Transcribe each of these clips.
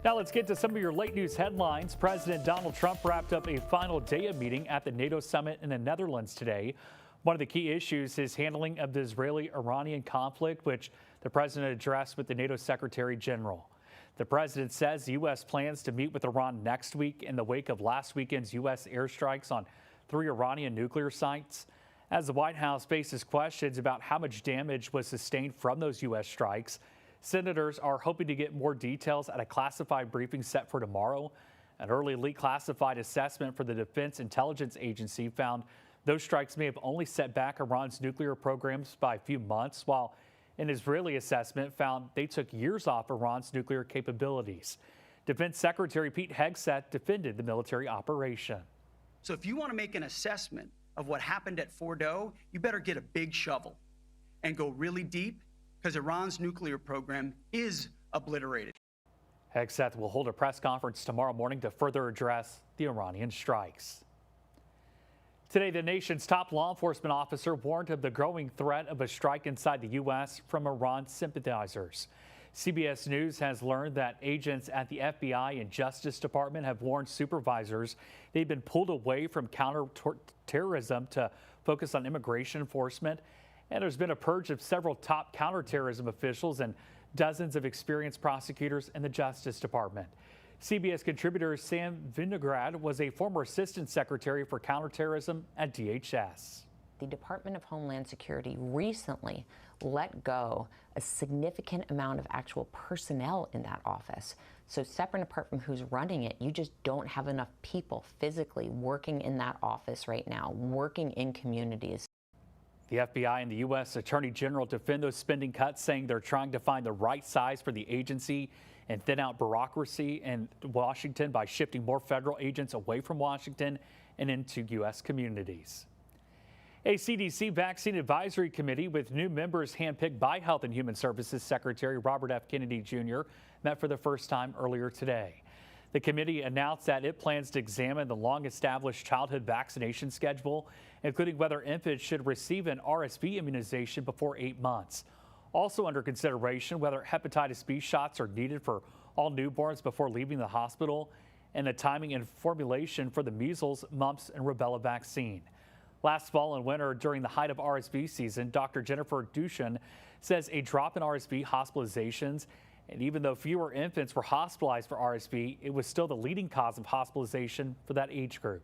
Now let's get to some of your late news headlines. President Donald Trump wrapped up a final day of meeting at the NATO summit in the Netherlands today. One of the key issues is handling of the Israeli-Iranian conflict, which the president addressed with the NATO Secretary General. The president says the U.S. plans to meet with Iran next week in the wake of last weekend's U.S. airstrikes on 3 Iranian nuclear sites. As the White House faces questions about how much damage was sustained from those U.S. strikes, senators are hoping to get more details at a classified briefing set for tomorrow. An early leak classified assessment for the Defense Intelligence Agency found those strikes may have only set back Iran's nuclear programs by a few months, while an Israeli assessment found they took years off Iran's nuclear capabilities. Defense Secretary Pete Hegseth defended the military operation. So if you want to make an assessment of what happened at Fordo, you better get a big shovel and go really deep, because Iran's nuclear program is obliterated. Hegseth will hold a press conference tomorrow morning to further address the Iranian strikes. Today, the nation's top law enforcement officer warned of the growing threat of a strike inside the U.S. from Iran sympathizers. CBS News has learned that agents at the FBI and Justice Department have warned supervisors they've been pulled away from counterterrorism to focus on immigration enforcement. And there's been a purge of several top counterterrorism officials and dozens of experienced prosecutors in the Justice Department. CBS contributor Sam Vinograd was a former assistant secretary for counterterrorism at DHS. The Department of Homeland Security recently let go a significant amount of actual personnel in that office. So separate and apart from who's running it, you just don't have enough people physically working in that office right now, working in communities. The FBI and the U.S. Attorney General defend those spending cuts, saying they're trying to find the right size for the agency and thin out bureaucracy in Washington by shifting more federal agents away from Washington and into U.S. communities. A CDC Vaccine Advisory Committee with new members handpicked by Health and Human Services Secretary Robert F. Kennedy Jr. met for the first time earlier today. The committee announced that it plans to examine the long-established childhood vaccination schedule, including whether infants should receive an RSV immunization before 8 months. Also under consideration, whether hepatitis B shots are needed for all newborns before leaving the hospital, and the timing and formulation for the measles, mumps, and rubella vaccine. Last fall and winter, during the height of RSV season, Dr. Jennifer Dushan says a drop in RSV hospitalizations, and even though fewer infants were hospitalized for RSV, it was still the leading cause of hospitalization for that age group.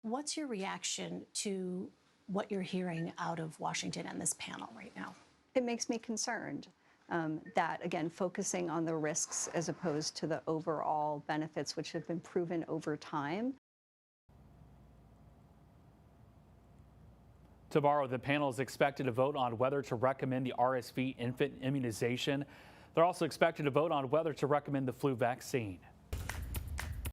What's your reaction to what you're hearing out of Washington and this panel right now? It makes me concerned that, again, focusing on the risks as opposed to the overall benefits, which have been proven over time. Tomorrow, the panel is expected to vote on whether to recommend the RSV infant immunization. They're also expected to vote on whether to recommend the flu vaccine.